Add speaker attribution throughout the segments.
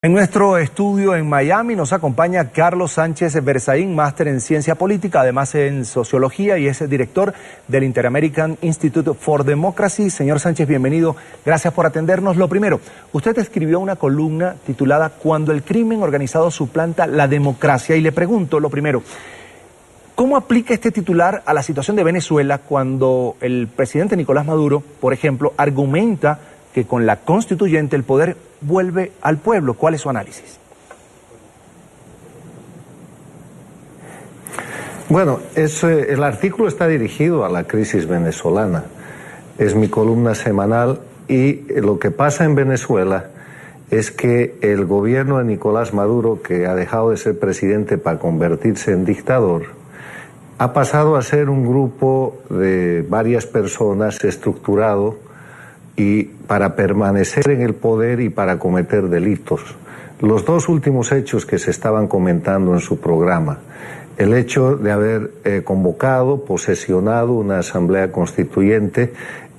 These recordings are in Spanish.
Speaker 1: En nuestro estudio en Miami nos acompaña Carlos Sánchez Berzaín, máster en Ciencia Política, además en Sociología, y es el director del Inter-American Institute for Democracy. Señor Sánchez, bienvenido. Gracias por atendernos. Lo primero, usted escribió una columna titulada "Cuando el crimen organizado suplanta la democracia", y le pregunto, lo primero, ¿cómo aplica este titular a la situación de Venezuela cuando el presidente Nicolás Maduro, por ejemplo, argumenta que con la constituyente el poder vuelve al pueblo? ¿Cuál es su análisis?
Speaker 2: Bueno, el artículo está dirigido a la crisis venezolana. Es mi columna semanal y lo que pasa en Venezuela es que el gobierno de Nicolás Maduro, que ha dejado de ser presidente para convertirse en dictador, ha pasado a ser un grupo de varias personas estructurado y para permanecer en el poder y para cometer delitos. Los dos últimos hechos que se estaban comentando en su programa, el hecho de haber convocado, posesionado una asamblea constituyente,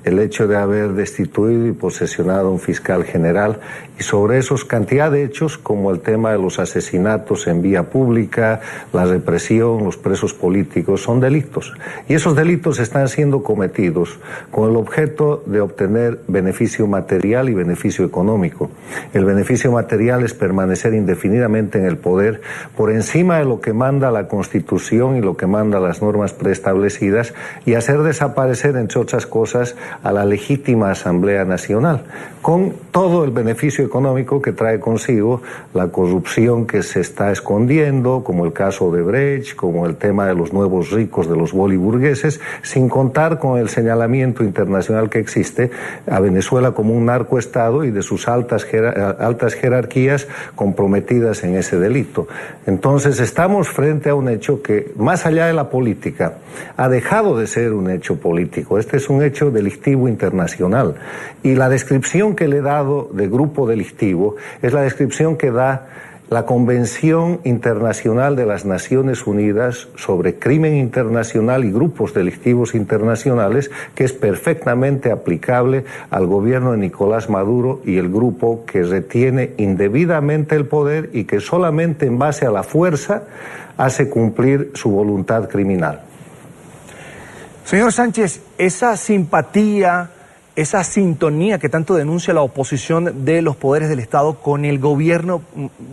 Speaker 2: el hecho de haber destituido y posesionado un fiscal general, y sobre esos cantidad de hechos como el tema de los asesinatos en vía pública, la represión, los presos políticos, son delitos. Y esos delitos están siendo cometidos con el objeto de obtener beneficio material y beneficio económico. El beneficio material es permanecer indefinidamente en el poder por encima de lo que manda la Constitución y lo que manda las normas preestablecidas, y hacer desaparecer, entre otras cosas, a la legítima Asamblea Nacional, con todo el beneficio económico que trae consigo la corrupción que se está escondiendo, como el caso de Brecht, como el tema de los nuevos ricos de los boliburgueses, sin contar con el señalamiento internacional que existe a Venezuela como un narcoestado y de sus altas jerarquías comprometidas en ese delito. Entonces estamos frente a un hecho que, más allá de la política, ha dejado de ser un hecho político. Este es un hecho delictivo internacional, y la descripción que le he dado de grupo delictivo es la descripción que da la Convención Internacional de las Naciones Unidas sobre Crimen Internacional y Grupos Delictivos Internacionales, que es perfectamente aplicable al gobierno de Nicolás Maduro y el grupo que retiene indebidamente el poder y que solamente en base a la fuerza hace cumplir su voluntad criminal.
Speaker 1: Señor Sánchez, esa simpatía, esa sintonía que tanto denuncia la oposición de los poderes del Estado con el gobierno,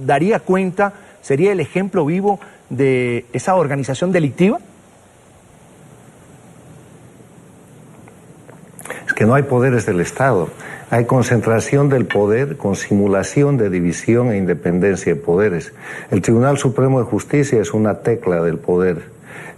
Speaker 1: ¿daría cuenta, sería el ejemplo vivo de esa organización delictiva?
Speaker 2: Es que no hay poderes del Estado. Hay concentración del poder con simulación de división e independencia de poderes. El Tribunal Supremo de Justicia es una tecla del poder.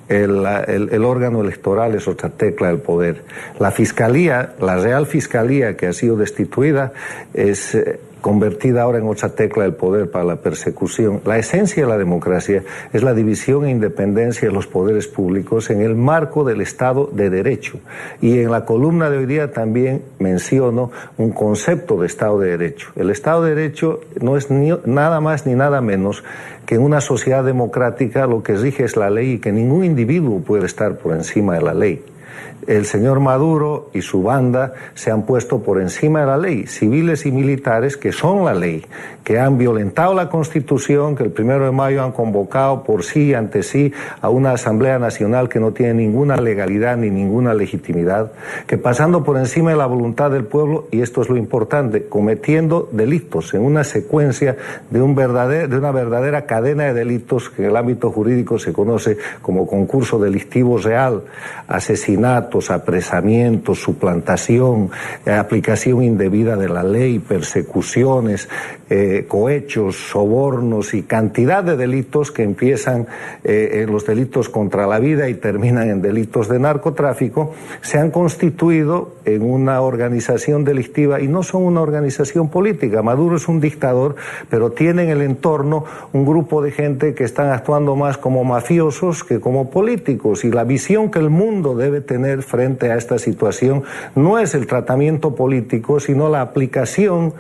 Speaker 2: El órgano electoral es otra tecla del poder. La Fiscalía, la Real Fiscalía, que ha sido destituida, es convertida ahora en otra tecla del poder para la persecución. La esencia de la democracia es la división e independencia de los poderes públicos en el marco del Estado de Derecho. Y en la columna de hoy día también menciono un concepto de Estado de Derecho. El Estado de Derecho no es nada más ni nada menos que en una sociedad democrática lo que rige es la ley y que ningún individuo puede estar por encima de la ley. El señor Maduro y su banda se han puesto por encima de la ley, civiles y militares que son la ley, que han violentado la Constitución, que el 1 de mayo han convocado por sí y ante sí a una Asamblea Nacional que no tiene ninguna legalidad ni ninguna legitimidad, que pasando por encima de la voluntad del pueblo, y esto es lo importante, cometiendo delitos en una secuencia de una verdadera cadena de delitos que en el ámbito jurídico se conoce como concurso delictivo real, asesinatos, apresamientos, suplantación, aplicación indebida de la ley, persecuciones, cohechos, sobornos y cantidad de delitos que empiezan en los delitos contra la vida y terminan en delitos de narcotráfico, se han constituido en una organización delictiva y no son una organización política. Maduro es un dictador, pero tiene en el entorno un grupo de gente que están actuando más como mafiosos que como políticos, y la visión que el mundo debe tener frente a esta situación no es el tratamiento político, sino la aplicación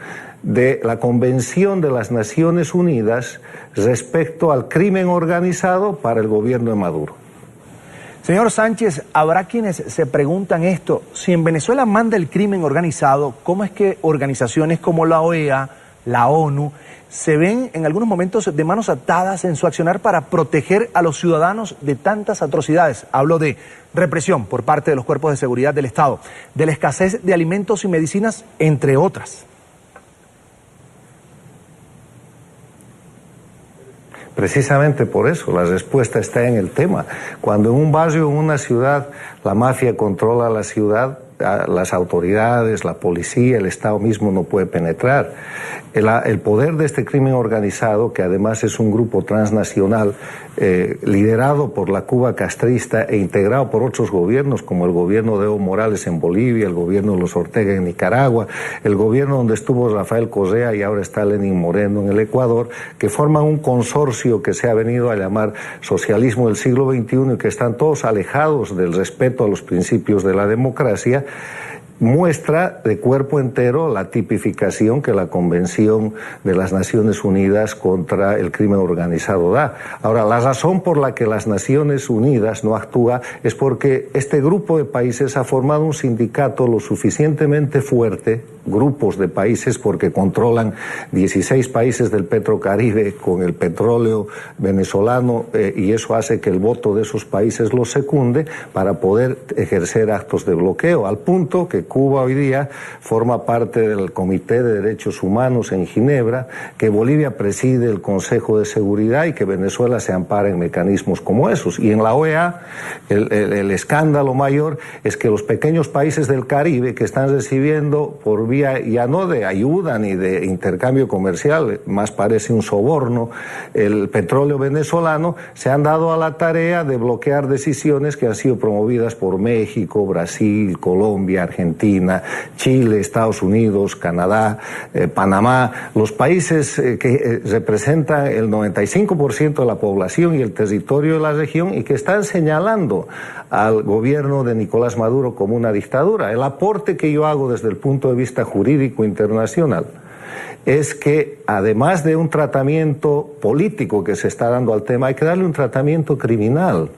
Speaker 2: de la Convención de las Naciones Unidas respecto al crimen organizado para el gobierno de Maduro.
Speaker 1: Señor Sánchez, habrá quienes se preguntan esto: si en Venezuela manda el crimen organizado, ¿cómo es que organizaciones como la OEA, la ONU, se ven en algunos momentos de manos atadas en su accionar para proteger a los ciudadanos de tantas atrocidades. Hablo de represión por parte de los cuerpos de seguridad del Estado, de la escasez de alimentos y medicinas, entre otras.
Speaker 2: Precisamente por eso, la respuesta está en el tema. Cuando en un barrio, en una ciudad, la mafia controla la ciudad, las autoridades, la policía, el Estado mismo no puede penetrar. El poder de este crimen organizado, que además es un grupo transnacional, liderado por la Cuba castrista e integrado por otros gobiernos, como el gobierno de Evo Morales en Bolivia, el gobierno de los Ortega en Nicaragua, el gobierno donde estuvo Rafael Correa y ahora está Lenín Moreno en el Ecuador, que forman un consorcio que se ha venido a llamar socialismo del siglo XXI y que están todos alejados del respeto a los principios de la democracia, muestra de cuerpo entero la tipificación que la Convención de las Naciones Unidas contra el crimen organizado da. Ahora, la razón por la que las Naciones Unidas no actúa es porque este grupo de países ha formado un sindicato lo suficientemente fuerte, grupos de países, porque controlan 16 países del Petrocaribe con el petróleo venezolano, y eso hace que el voto de esos países los secunde para poder ejercer actos de bloqueo, al punto que Cuba hoy día forma parte del Comité de Derechos Humanos en Ginebra, que Bolivia preside el Consejo de Seguridad y que Venezuela se ampara en mecanismos como esos. Y en la OEA el escándalo mayor es que los pequeños países del Caribe que están recibiendo por vía ya no de ayuda ni de intercambio comercial, más parece un soborno, el petróleo venezolano, se han dado a la tarea de bloquear decisiones que han sido promovidas por México, Brasil, Colombia, Argentina, Chile, Estados Unidos, Canadá, Panamá, los países que representan el 95% de la población y el territorio de la región y que están señalando al gobierno de Nicolás Maduro como una dictadura. El aporte que yo hago desde el punto de vista jurídico internacional es que además de un tratamiento político que se está dando al tema, hay que darle un tratamiento criminal.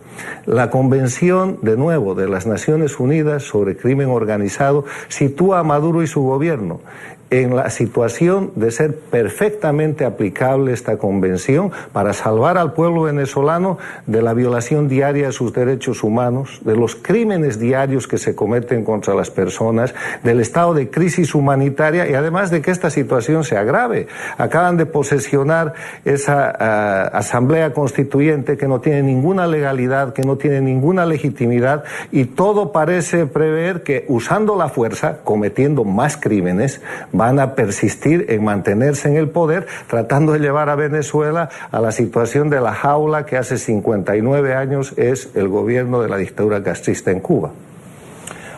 Speaker 2: La Convención, de nuevo, de las Naciones Unidas sobre Crimen Organizado sitúa a Maduro y su gobierno en la situación de ser perfectamente aplicable esta convención para salvar al pueblo venezolano de la violación diaria de sus derechos humanos, de los crímenes diarios que se cometen contra las personas, del estado de crisis humanitaria y además de que esta situación se agrave. Acaban de posesionar esa asamblea constituyente que no tiene ninguna legalidad, que no tiene ninguna legitimidad y todo parece prever que usando la fuerza, cometiendo más crímenes, van a persistir en mantenerse en el poder, tratando de llevar a Venezuela a la situación de la jaula que hace 59 años es el gobierno de la dictadura castrista en Cuba.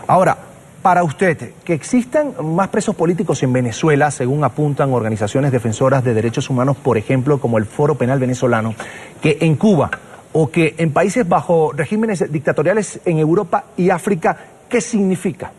Speaker 1: Ahora, para usted, que existan más presos políticos en Venezuela, según apuntan organizaciones defensoras de derechos humanos, por ejemplo, como el Foro Penal Venezolano, que en Cuba o que en países bajo regímenes dictatoriales en Europa y África, ¿qué significa?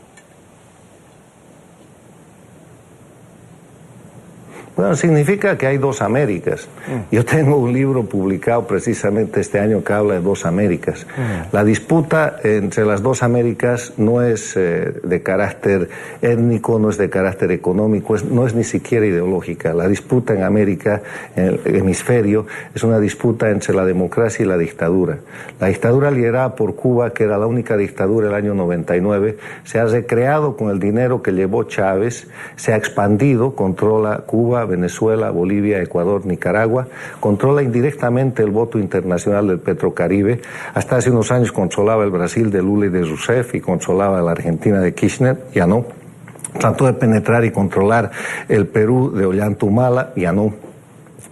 Speaker 2: Bueno, significa que hay dos Américas. Yo tengo un libro publicado precisamente este año que habla de dos Américas. La disputa entre las dos Américas no es de carácter étnico, no es de carácter económico, no es ni siquiera ideológica. La disputa en América, en el hemisferio, es una disputa entre la democracia y la dictadura. La dictadura liderada por Cuba, que era la única dictadura del año 99, se ha recreado con el dinero que llevó Chávez, se ha expandido, controla Cuba, Venezuela, Bolivia, Ecuador, Nicaragua, controla indirectamente el voto internacional del Petrocaribe. Hasta hace unos años controlaba el Brasil de Lula y de Rousseff y controlaba la Argentina de Kirchner, ya no. Trató de penetrar y controlar el Perú de Ollanta Humala, ya no.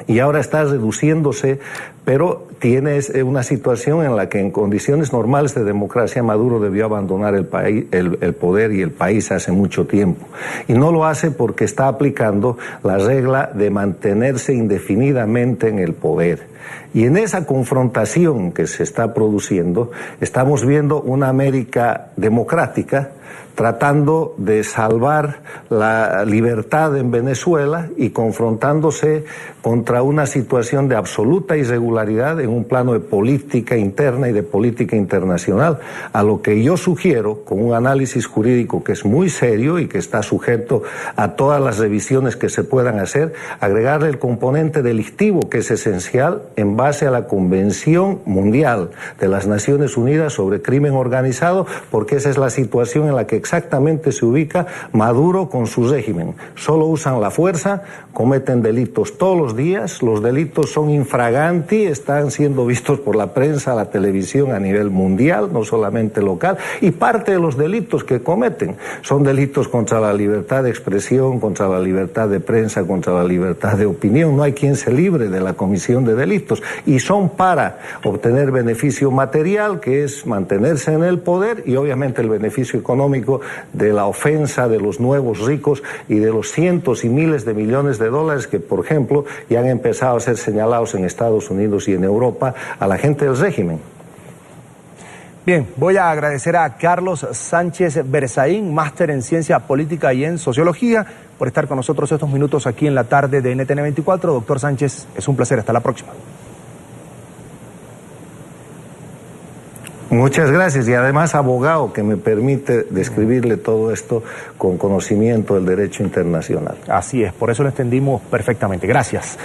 Speaker 2: Y ahora está reduciéndose, pero tiene una situación en la que en condiciones normales de democracia Maduro debió abandonar el país, el poder y el país hace mucho tiempo. Y no lo hace porque está aplicando la regla de mantenerse indefinidamente en el poder. Y en esa confrontación que se está produciendo, estamos viendo una América democrática tratando de salvar la libertad en Venezuela y confrontándose contra una situación de absoluta irregularidad irregularidad en un plano de política interna y de política internacional, a lo que yo sugiero, con un análisis jurídico que es muy serio y que está sujeto a todas las revisiones que se puedan hacer, agregarle el componente delictivo, que es esencial en base a la Convención Mundial de las Naciones Unidas sobre Crimen Organizado, porque esa es la situación en la que exactamente se ubica Maduro con su régimen. Solo usan la fuerza, cometen delitos todos los días, los delitos son infraganti, están siendo vistos por la prensa, la televisión a nivel mundial, no solamente local, y parte de los delitos que cometen son delitos contra la libertad de expresión, contra la libertad de prensa, contra la libertad de opinión. No hay quien se libre de la comisión de delitos, y son para obtener beneficio material, que es mantenerse en el poder, y obviamente el beneficio económico de la ofensa de los nuevos ricos y de los cientos y miles de millones de dólares que, por ejemplo, ya han empezado a ser señalados en Estados Unidos y en Europa a la gente del régimen.
Speaker 1: Bien, voy a agradecer a Carlos Sánchez Berzaín, máster en Ciencia Política y en Sociología, por estar con nosotros estos minutos aquí en la tarde de NTN 24. Doctor Sánchez, es un placer. Hasta la próxima.
Speaker 2: Muchas gracias, y además abogado, que me permite describirle todo esto con conocimiento del derecho internacional.
Speaker 1: Así es, por eso lo entendimos perfectamente. Gracias.